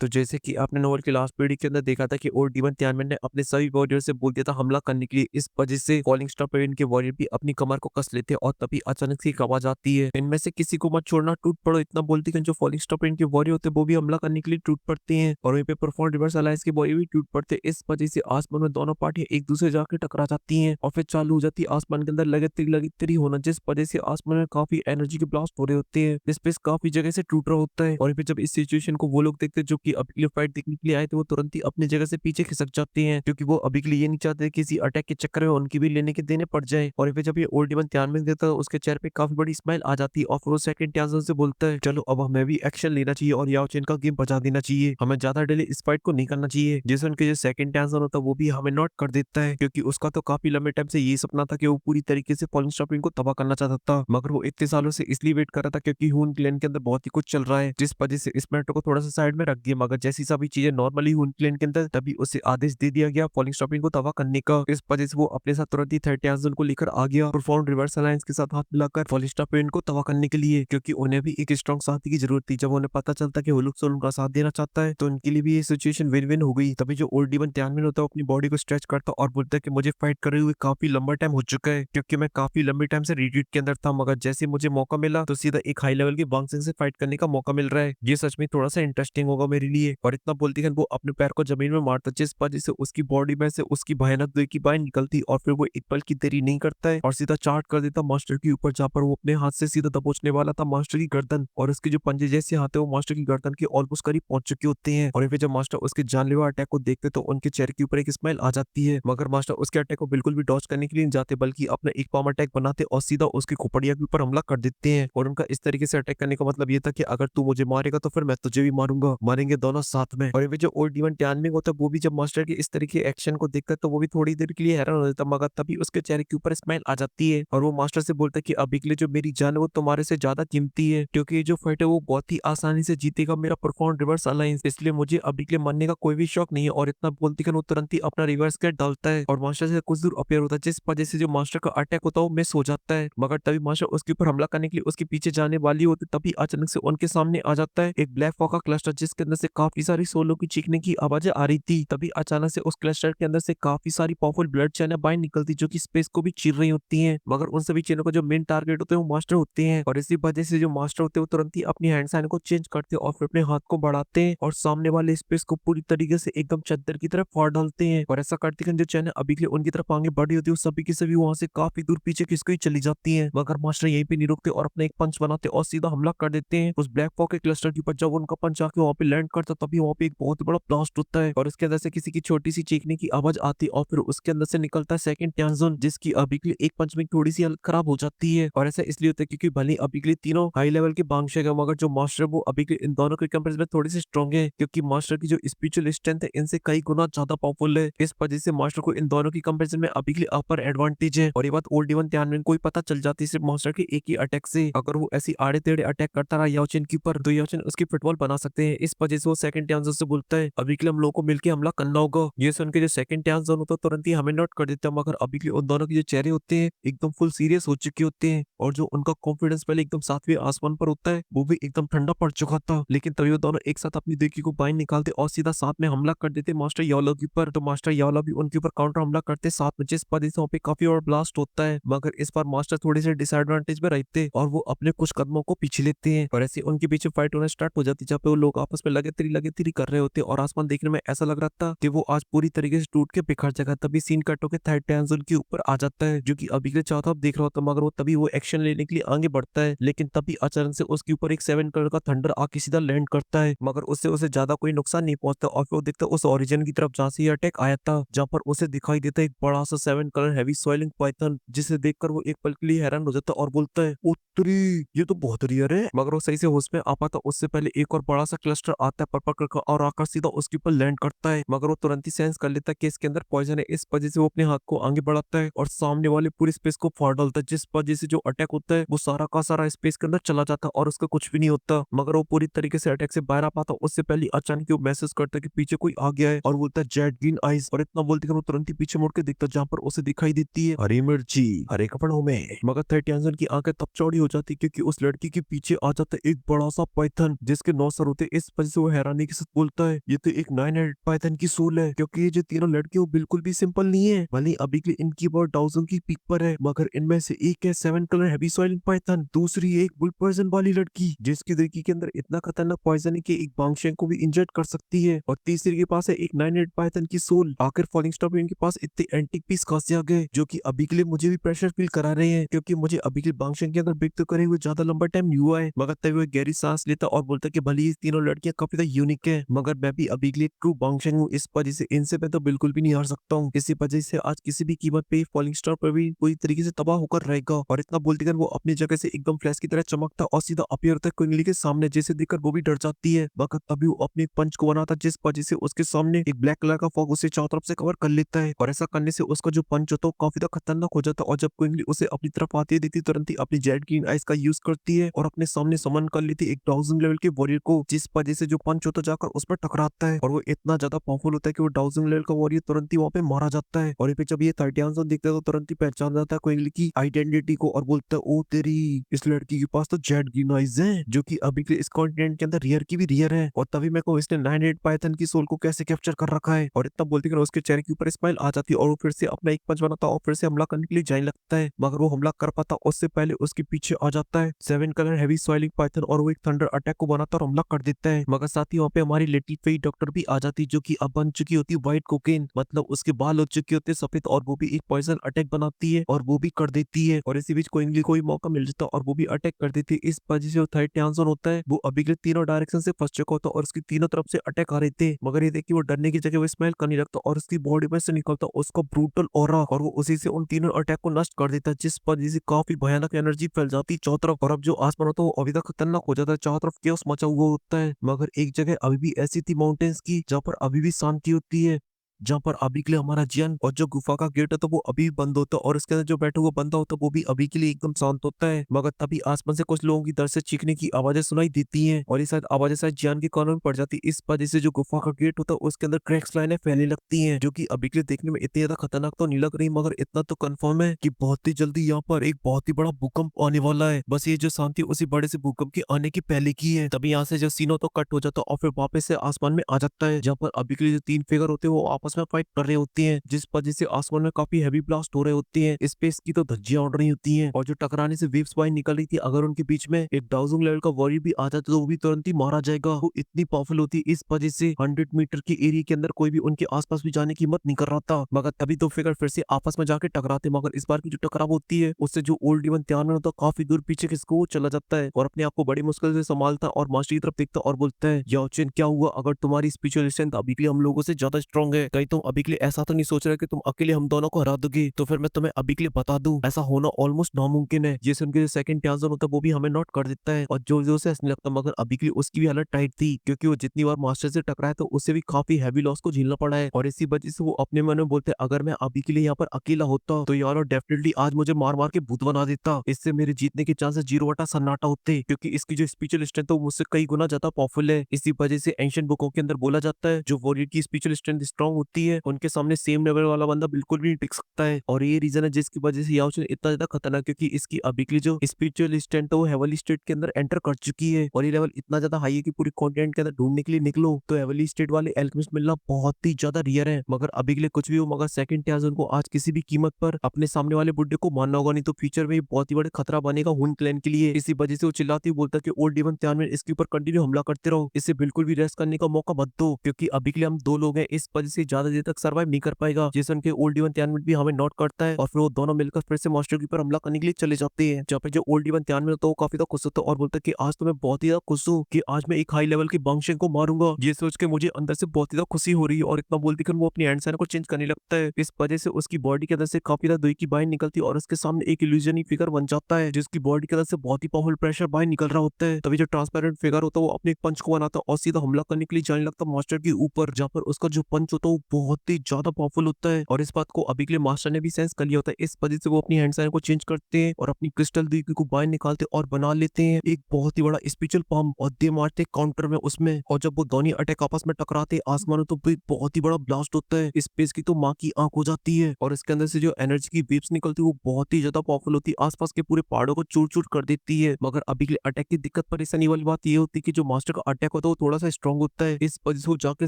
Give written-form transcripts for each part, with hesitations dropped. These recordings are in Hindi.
तो जैसे कि आपने नॉवल के लास्ट पीढ़ी के अंदर देखा था कि ओल्ड डीमन तियानमेन ने अपने सभी वॉरियर से बोल दिया था हमला करने के लिए। इस वजह से फॉलिंग स्टार पेरेंट के वॉरियर भी अपनी कमर को कस लेते हैं और तभी अचानक से एक आवाज आती है, इनमें से किसी को मत छोड़ना, टूट पड़ो। इतना बोलती है जो फॉलिंग स्टार पेरेंट के वॉरियर होते हैं वो भी हमला करने के लिए टूट पड़ते हैं और वहीं पे परफॉर्म रिवर्स अलायंस के वॉरियर भी टूट पड़ते हैं। इस वजह से आसमान में दोनों पार्टियां एक दूसरे जाकर टकरा जाती हैं और फिर चालू हो जाती है आसमान के अंदर लगातार होना, जिस वजह से आसमान में काफी एनर्जी के ब्लास्ट हो रहे होते हैं। स्पेस काफी जगह से टूट रहा होता है और फिर जब इस सिचुएशन को वो लोग देखते हैं जो कि अभी के लिए फाइट देखने के लिए आए थे, वो तुरंत ही अपनी जगह से पीछे खिसक जाते हैं क्योंकि वो अभी के लिए ये नहीं चाहते किसी अटैक के चक्कर में उनकी भी लेने के देने पड़ जाए। और फिर जब ये ओल्ड डीमन ध्यान में देता है उसके चेहरे पे काफी बड़ी स्माइल आ जाती है और फिर वो सेकंड टियाज़न से बोलता है चलो अब हमें भी एक्शन लेना चाहिए और याओ चेन का गेम बजा देना चाहिए, हमें ज्यादा डिले इस फाइट को नहीं करना चाहिए। जैसे उनके जो सेकंड टियाज़न होता है वो भी हमें नोट कर देता है क्योंकि उसका तो काफी लंबे टाइम से ये सपना था कि वो पूरी तरीके से फॉलिंग स्टार को तबाह करना चाहता था, मगर वो इतने सालों से इसलिए वेट कर रहा था क्योंकि हून क्लैन के अंदर बहुत ही कुछ चल रहा है, जिस वजह से इस मैटर को थोड़ा सा साइड में रख दिया। मगर जैसी सभी चीजें नॉर्मली हून क्लैन के अंदर तभी उसे आदेश दे दिया गया फॉलिंग स्टार को तबाह करने का। इस वजह से वो अपने साथ तुरंत ही थर्ड टियाज़न को लेकर आ गया परफॉर्म रिवर्स अलायंस के साथ हाथ मिलाकर फॉलिंग स्टार को तबाह करने के लिए, क्योंकि उन्हें भी एक स्ट्रॉन्ग साथी की जरूरत थी। जब उन्हें पता चलता कि हुलुक्सोल उनका साथ देना चाहता है तो उनके लिए भी ये सिचुएशन विन विन हो गई। तभी जो ओल्ड डीमन त्यानमेन होता है अपनी बॉडी को स्ट्रेच करता और बोलता है कि मुझे फाइट करे हुए काफी लंबा टाइम हो चुका है क्योंकि मैं काफी लंबे टाइम से रिट्रीट के अंदर था, मगर जैसे मुझे मौका मिला तो सीधा एक हाई लेवल के बांगसिंग से फाइट करने का मौका मिल रहा है, ये सच में थोड़ा सा इंटरेस्टिंग होगा मेरे लिए। और इतना बोलती है वो अपने पैर को जमीन में मारता जिस वजह से उसकी बॉडी में से उसकी भयानक दो की बाहें निकलती और फिर वो एक पल की देरी नहीं करता है और सीधा चार्ट कर देता मास्टर के ऊपर, जहाँ पर वो अपने हाथ से सीधा दबोचने वाला था मास्टर की गर्दन और उसके जो पंजे जैसे हाथ है वो मास्टर की गर्दन के ऑलमोस्ट करीब पहुंच चुके होते हैं। और फिर जब मास्टर उसके जानलेवा अटैक को देखते तो उनके चेहरे के ऊपर एक स्माइल आ जाती है, मगर मास्टर उसके अटैक को बिल्कुल भी डॉज करने के लिए नहीं जाते बल्कि अपना एक पाम अटैक बनाते और सीधा उसकी खोपड़िया के ऊपर हमला कर देते हैं। और उनका इस तरीके से अटैक करने का मतलब ये था कि अगर तू मुझे मारेगा तो फिर मैं तुझे भी मारूंगा, मारेंगे दोनों साथ में। और फिर जो ओल्ड डीमन ट्यानमिंग होता है वो भी जब मास्टर के इस तरीके एक्शन को देखता है तो वो भी थोड़ी देर के लिए हैरान हो जाता, मगर तभी उसके चेहरे के ऊपर स्माइल आ जाती है और वो मास्टर से बोलता है कि अभी के लिए जो मेरी जान है वो तुम्हारे से ज्यादा कीमती है क्योंकि ये जो फाइट है वो बहुत ही आसानी से जीतेगा मेरा परफॉर्म रिवर्स अलायंस, इसलिए मुझे अभी के लिए मरने का कोई भी शौक नहीं है। और इतना बोलती है वो तुरंत ही अपना रिवर्स कैट डालता है और मास्टर से कुछ दूर अपेयर होता है, जिस वजह से जो मास्टर का अटैक होता है वो मिस हो जाता है। मगर तभी मास्टर उसके ऊपर हमला करने के लिए उसके पीछे जाने वाली होती तभी अचानक से उनके सामने आ जाता है एक ब्लैक फॉग का क्लस्टर जिसके अंदर से काफी सारी सोलो की चीखने की आवाजें आ रही थी। तभी अचानक से उस क्लस्टर के अंदर से काफी सारी पावरफुल ब्लड चैनल बाहर निकलती जो कि स्पेस को भी चीर रही होती हैं, मगर उन सभी चैनल का जो मेन टारगेट होते हैं वो मास्टर होते हैं। और इसी वजह से जो मास्टर होते हैं वो तुरंत ही अपनी हैंड साइन को चेंज करते हैं और फिर अपने हाथ को बढ़ाते हैं और सामने वाले स्पेस को पूरी तरीके से एकदम चद्दर की तरफ फाड़ डालते हैं। और ऐसा करते हैं जो चैनल अभी के लिए उनकी तरफ आगे बढ़ी होती है सभी की सभी वहां से काफी दूर पीछे खिसक ही चली जाती है, मगर मास्टर यहीं पे नहीं रुकते और अपना एक पंच बनाते और सीधा हमला कर देते हैं उस ब्लैक फॉग के क्लस्टर के ऊपर। जब उनका पंच आके वहां पे लैंड करता तभी वहां पे एक बहुत बड़ा ब्लास्ट होता है और उसके अंदर से किसी की छोटी सी चीखने की आवाज आती है और फिर उसके अंदर से निकलता है सेकंड ट्यानजन जिसकी अभी के लिए एक पंच में थोड़ी सी हालत खराब हो जाती है। और ऐसा इसलिए होता है क्योंकि भले ही अभी के लिए तीनों हाई लेवल के बांग्शे है, मगर जो मास्टर है वो अभी के इन दोनों के कंपेरिजन में थोड़ी सी स्ट्रॉन्ग है क्योंकि मास्टर की जो स्पिरिचुअल स्ट्रेंथ है इनसे कई गुना ज्यादा पावरफुल है। इस वजह से मास्टर को इन दोनों की कंपेरिजन में अभी के लिए अपर एडवांटेज है। और ये बात ओल्ड इवन ध्यान में कोई पता चल जाती है सिर्फ मास्टर के एक ही अटैक से। अगर वो ऐसी आड़े टेढ़े अटैक करता रहा याओचेन के ऊपर तो याओचेन उसकी फुटबॉल बना सकते हैं। इस वजह से वो सेकंड ट्यानजन से बोलता है अभी के लिए हम लोगों को मिलकर हमला करना होगा। ये सुन के जो सेकंड ट्यानजन होता है तुरंत ही हमें नोट कर देता है, मगर अभी के लिए उन दोनों के जो चेहरे होते हैं एकदम फुल सीरियस हो चुके होते हैं और जो उनका कॉन्फिडेंस पहले एकदम सातवें आसमान पर होता है वो भी एकदम ठंडा पड़ चुका था। लेकिन तभी वो दोनों एक साथ अपनी देखी को बाहर निकालते और सीधा साथ में हमला कर देते मास्टर यालो के ऊपर। तो मास्टर यालो भी उनके ऊपर काउंटर हमला करते साथ में, जिस वजह से वहाँ पे काफी और ब्लास्ट होता है, मगर इस बार मास्टर थोड़े से डिसएडवांटेज में रहते और वो अपने कुछ कदमों को पीछे लेते हैं और ऐसे उनके पीछे फाइट होना स्टार्ट हो जाती है जहाँ पे वो लोग आपस में लगे तिरी कर रहे होते और आसमान देखने में ऐसा लग रहा था कि वो आज पूरी तरीके से टूट के बिखर जाएगा। तभी सीन कट होकर थर्ड ट्यानजन के ऊपर आ जाता है जो कि अभी के चाहता आप देख रहा होता, मगर वो तभी वो एक्शन लेने के लिए आगे बढ़ता है लेकिन तभी अचानक से उसके ऊपर एक 7 कलर का थंडर आके सीधा लैंड करता है, मगर उससे उसे ज्यादा कोई नुकसान नहीं पहुंचता। और फिर वो देखता है उस ओरिजिन की तरफ जहाँ से ये अटैक आया था, जहाँ पर उसे दिखाई देता है एक बड़ा सा 7 कलर हैवी सॉइलिंग पाइथन, जिसे देखकर वो एक पल के लिए हैरान हो जाता है और बोलता है उत्तरी ये तो बहुत रियर है। मगर वो सही से होश में आ पाता उससे पहले एक और बड़ा सा क्लस्टर आता है पर्पल कलर का और आकर सीधा उसके ऊपर लैंड करता है, मगर वो तुरंत ही सेंस कर लेता है कि इसके अंदर पॉइजन है। इस वजह से वो अपने हाथ को आगे बढ़ाता है और सामने वाले पूरी स्पेस को फाड़ डालता है, जिस वजह से जो अटैक होता है वो सारा का सारा स्पेस के अंदर चला जाता है और उसका कुछ भी नहीं होता। मगर वो पूरी तरीके से अटैक से बाहर आ पाता उससे पहले अचानक वो मैसेज करता है कि पीछे कोई आ गया है और बोलता है जेट ग्रीन आइज। और इतना बोलते वो तुरंत ही पीछे मुड़ के देखता है जहाँ पर उसे दिखाई देती है हरी मिर्ची हरे कपड़ों में। मगर थर्ड ट्यानजन की आंखें तब चौड़ी हो जाती क्योंकि उस लड़की के पीछे आ जाता है एक बड़ा सा पाइथन जिसके 9 सर होते। इस वजह से वो वो हैरानी के साथ बोलता है, ये तो एक 9 हेडेड पाइथन की सोल है, क्योंकि ये जो तीनों लड़के वो बिल्कुल भी सिंपल नहीं है। भले ही अभी के लिए इनकी बहुत डाउजन की पीक पर है, मगर इनमें से एक है 7 कलर हैवी सॉइलिंग पाइथन, दूसरी एक बुल पॉइजन वाली लड़की जिसकी दिल्ली के अंदर इतना खतरनाक पॉइजन है कि एक बांगशेंग को भी इंजर्ड कर सकती है, और तीसरी के पास है एक 9 हेडेड पाइथन की सोल। आखिर फॉलिंग स्टार पेरेंट के पास इतने एंटिक पीस कहां से आ गए, जो कि अभी के लिए मुझे भी प्रेशर फील करा रहे हैं, क्योंकि मुझे अभी के लिए बांगशेंग के अंदर ब्रेक तो करे हुए ज्यादा लंबा टाइम नहीं हुआ है। मगर तभी वो गहरी सांस लेता और बोलता कि भले ये तीनों लड़कियां काफी ज्यादा यूनिक है, मगर मैं भी अभी के लिए ट्रू बांगशेंग हूँ, इस वजह से इनसे मैं तो बिल्कुल भी नहीं हार सकता हूँ। इसी वजह से आज किसी भी कीमत पे फॉलिंग स्टार पर भी पूरी तरीके से तबाह होकर रहेगा। और इतना बोलते कर वो अपनी जगह से एकदम फ्लैश की तरह चमकता और सीधा अपीयर होता है क्विंगली के सामने, जिसे देखकर वो भी डर जाती है। मगर तभी वो अपने एक पंच को बनाता जिस वजह से उसके सामने एक ब्लैक कलर का फॉग उसे चारों तरफ से कवर कर लेता है, और ऐसा करने से उसका जो पंच होता है वो काफी ज्यादा खतरनाक हो जाता है। और जब क्विंगली उसे अपनी तरफ आती है देखती तुरंत ही अपनी जेड ग्रीन आइस का यूज करती है और अपने सामने समन कर लेती है एक 1000 लेवल के वॉरियर को, जिस वजह से जो पंच होता जाकर उस पर टकराता है, और वो इतना ज्यादा पावरफुल होता है कि वो 1000 लेवल का वॉरियर तुरंत ही वहां पे मारा जाता है। और ये पे जब ये 30 देखता है तो तुरंत ही पहचान जाता है क्विंगली की आइडेंटिटी को, और बोलता है ओ तेरी, इस लड़की के पास तो जेड ग्रीन आइज है, जो कि अभी के लिए इस कॉन्टिनेंट के अंदर रियर की भी रियर है। और तभी मैं कहूँ इसने 9 पाइथन की सोल को कैसे कैप्चर कर रखा है। और इतना बोलते कर उसके चेहरे के ऊपर स्माइल आ जाती है, और वो फिर से अपना एक पंच बनाता और फिर से हमला करने के लिए जाने लगता है, मगर वो हमला कर पाता उससे पहले उसके पीछे आ जाता है 7 कलर हैवी सॉइलिंग पाइथन, और वो एक थंडर अटैक को बनाता और हमला कर देता है। मगर साथ ही वहाँ पे हमारी लिटिल फेई डॉक्टर भी आ जाती, जो कि अब बन चुकी होती है व्हाइट कोकेन, मतलब उसके बाल हो चुके होते सफेद, और वो भी एक पॉइजन अटैक बनाती है और वो भी कर देती है। और इसी बीच कोइंगली को मौका मिल जाता और वो भी अटैक कर देती है। इस वजह से थर्ड टेंशन होता है, वो अभी के लिए तीनों डायरेक्शन से फंस चुका होता और उसकी तीनों तरफ से अटैक आ रहे थे, मगर ये देखिए वो डरने की जगह वो स्माइल करने लगता और उसकी बॉडी में से निकलता उसका ब्रूटल ऑरा, और वो उसी से उन तीनों अटैक को नष्ट कर देता है, जिस वजह से काफी भयानक एनर्जी फैल जाती है चारों तरफ। और अब जो आसमान होता है वो अभी तक खतरनाक हो जाता है, चारों तरफ केओस मचा हुआ होता है। मगर एक जगह अभी भी ऐसी थी माउंटेन्स की जहाँ पर अभी भी शांति होती है, जहाँ पर अभी के लिए हमारा जियान, और जो गुफा का गेट है तो वो अभी भी बंद होता है, और उसके अंदर जो बैठा हुआ बंदा होता है वो भी अभी के लिए एकदम शांत होता है। मगर तभी आसमान से कुछ लोगों की दर से चीखने की आवाजें सुनाई देती हैं, और ये शायद आवाजें शायद जियान के कानों में पड़ जाती है। इस वजह से जो गुफा का गेट होता है उसके अंदर क्रैक्स लाइनें फैलने लगती हैं, जो कि अभी के लिए देखने में इतनी ज्यादा खतरनाक तो नहीं लग रही, मगर इतना तो कंफर्म है कि बहुत ही जल्दी यहाँ पर एक बहुत ही बड़ा भूकंप आने वाला है। बस ये जो शांति उसी बड़े से भूकंप के आने की पहले की है। तभी यहाँ से जो सीन तो कट हो जाता है और फिर वापस से आसमान में आ जाता है, जहाँ पर अभी के लिए जो 3 फिगर होते हैं वो आपस में फाइट कर रहे होती हैं, जिस वजह से आसमान में काफी हैवी ब्लास्ट हो रहे होते हैं। स्पेस की तो धज्जियां उड़ रही होती हैं, और जो टकराने से वेव्स बाहर निकल रही थी, अगर उनके बीच में एक 1000 लेवल का वॉरियर भी आ जाता तो वो भी तुरंत ही मारा जाएगा। वो इतनी पावरफुल होती है, इस वजह से 100 मीटर के एरिया के अंदर कोई भी उनके आसपास भी जाने की हिम्मत नहीं कर रहा था। मगर तभी तो फिगर फिर से आपस में जाके टकराते, मगर इस बार की जो टकराव होती है उससे जो ओल्ड इवन त्यान होता काफी दूर पीछे किसको चला जाता है, और अपने आप को बड़ी मुश्किल से संभालता और मास्टर की तरफ देखता और बोलता है, याओचेन क्या हुआ, अगर तुम्हारी स्पिरिचुअल स्ट्रेंथ अभी के लिए हम लोगों से ज्यादा स्ट्रांग है, कहीं तुम अभी के लिए ऐसा तो नहीं सोच रहे कि तुम अकेले हम दोनों को हरा दोगे, तो फिर मैं तुम्हें अभी के लिए बता दूं ऐसा होना ऑलमोस्ट नामुमकिन है। जैसे उनके जो सेकंड ट्याजन होता है वो भी हमें नोट कर देता है और जोर जोर से हंसने लगता, मगर अभी के लिए उसकी भी हालत टाइट थी, क्योंकि वो जितनी बार मास्टर से टकराया तो उससे भी काफी हैवी लॉस को झेलना पड़ा है। और इसी वजह से वो अपने मन में बोलते अगर मैं अभी के लिए यहाँ पर अकेला होता तो यार डेफिनेटली आज मुझे मार मार के भूत बना देता, इससे मेरे जीतने के चांसेस 0/सन्नाटा होते, क्योंकि इसकी जो स्पिरिचुअल स्ट्रेंथ है मुझसे कई गुना ज्यादा पावरफुल है। इसी वजह से एंशिएंट बुकों के अंदर बोला जाता है जो वॉरियर की स्पिरिचुअल स्ट्रेंथ स्ट्रांग होती है उनके सामने सेम लेवल वाला बंदा बिल्कुल भी नहीं टिक सकता है। और ये रीजन है जिसकी वजह से याओ चेन इतना ज्यादा खतरनाक, क्योंकि इसकी अभी के लिए जो स्पिरिचुअल स्ट्रेंथ है वो हेवनली स्टेट के अंदर एंटर कर चुकी है, और ये लेवल इतना ज्यादा हाई है कि पूरी कॉन्टिनेंट के अंदर ढूंढने के लिए निकलो तो हेवनली स्टेट वाले एल्केमिस्ट मिलना बहुत ही ज्यादा रियर है। मगर अभी के लिए कुछ भी हो, मगर सेकंड ट्याजन को आज किसी भी कीमत पर अपने सामने वाले बुड्ढे को मारना होगा, नहीं तो फ्यूचर में ये बहुत ही बड़ा खतरा बनेगा हुन क्लैन के लिए। इसी वजह से वो चिल्लाती हुई बोलता है कि ओल्ड डिवन त्यान में इसके ऊपर कंटिन्यू हमला करते रहो, इससे बिल्कुल भी रेस्ट करने का मौका मत दो, क्योंकि अभी के लिए हम 2 लोग हैं, इस वजह से ज्यादा देर तक सर्वाइव नहीं कर पाएगा। जेसन के ओल्ड डिवन त्यान भी हमें नोट करता है, और फिर वो दोनों मिलकर फिर से मास्टर के ऊपर हमला करने के लिए चले जाते हैं। जहाँ पे जो ओल्ड डिवन त्यान तो वो काफी ज्यादा खुश होता है और बोलता है कि आज तो मैं बहुत ही ज्यादा खुश हूँ कि आज मैं एक हाई लेवल के बांगशेंग को मारूंगा। ये सोच के मुझे अंदर से बहुत ही ज्यादा खुशी हो रही है, और इतना बोलते वो अपनी हैंड साइन को चेंज करने लगता है। इस वजह से उसकी बॉडी के अंदर से काफी ज्यादा दुई की बाहर निकलती है, और उसके सामने एक इल्यूजन फिगर बन जाता है, जिसकी बॉडी के अंदर से बहुत ही पावरफुल प्रेशर बाहर निकल रहा होता है। तभी जो ट्रांसपेरेंट फिगर होता है वो अपने एक पंच को बनाता है और सीधा हमला करने के लिए जाने लगता है मास्टर के ऊपर, जहाँ पर उसका जो पंच होता है वो बहुत ही ज्यादा पावरफुल होता है और इस बात को अभी के लिए मास्टर ने भी सेंस कर लिया होता है। इस वजह से वो अपनी हैंड साइन को चेंज करते हैं और अपनी क्रिस्टल दीगी को बाहर निकालते और बना लेते हैं एक बहुत ही बड़ा स्पेशल पंप और दे मारते काउंटर में उसमें। और जब वो दोनों अटैक आपस में टकराते आसमान में तो भी बहुत ही बड़ा ब्लास्ट होता है। स्पेस की तो माँ की आंख हो जाती है और इसके अंदर से जो एनर्जी की वेव्स निकलती है वो बहुत ही ज्यादा पावरफुल होती है, आसपास के पूरे पहाड़ों को चूर चूर कर देती है। मगर अभी के लिए अटैक की दिक्कत परेशानी वाली बात ये होती है कि जो मास्टर का अटैक होता है वो थोड़ा सा स्ट्रॉन्ग होता है। इस वजह से वो जाकर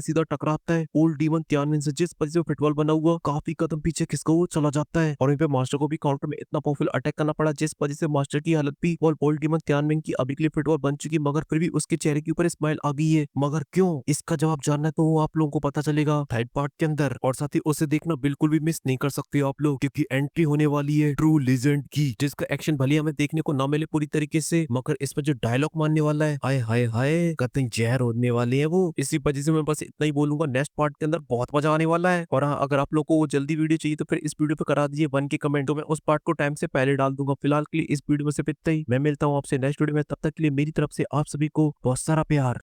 सीधा टकराता है ओल्ड डीमन तियानमेन से, जिस वजह से फुटबॉल बना हुआ काफी कदम पीछे खिसका हुआ चला जाता है। और वहीं पे मास्टर को भी काउंटर में इतना पावरफुल अटैक करना पड़ा जिस वजह से मास्टर की हालत भी और ओल्ड डीमन तियानमेन की अभी के लिए फुटबॉल बन चुकी, मगर फिर भी उसके चेहरे के ऊपर स्माइल आ गई है। मगर क्यों, इसका जवाब जानना है तो वो आप लोगों को पता चलेगा थर्ड पार्ट के अंदर। और साथ ही उसे देखना बिल्कुल भी मिस नहीं कर सकते आप लोग, क्योंकि एंट्री होने वाली है ट्रू लेजेंड की, जिसका एक्शन भले हमें देखने को ना मिले पूरी तरीके से, मगर इसमें जो डायलॉग मारने वाला है हाय हाय हाय कतई जहर होने वाले हैं वो। इसी वजह से मैं बस इतना ही बोलूंगा, नेक्स्ट पार्ट के अंदर बहुत मजा आने वाला है। और हाँ, अगर आप लोग को जल्दी वीडियो चाहिए तो फिर इस वीडियो पे करा दीजिए 1 के कमेंट, तो मैं उस पार्ट को टाइम से पहले डाल दूंगा। फिलहाल के लिए इस वीडियो में सिर्फ इतना ही, मैं मिलता हूँ आपसे नेक्स्ट वीडियो में, तब तक के लिए मेरी तरफ से आप सभी को बहुत सारा प्यार।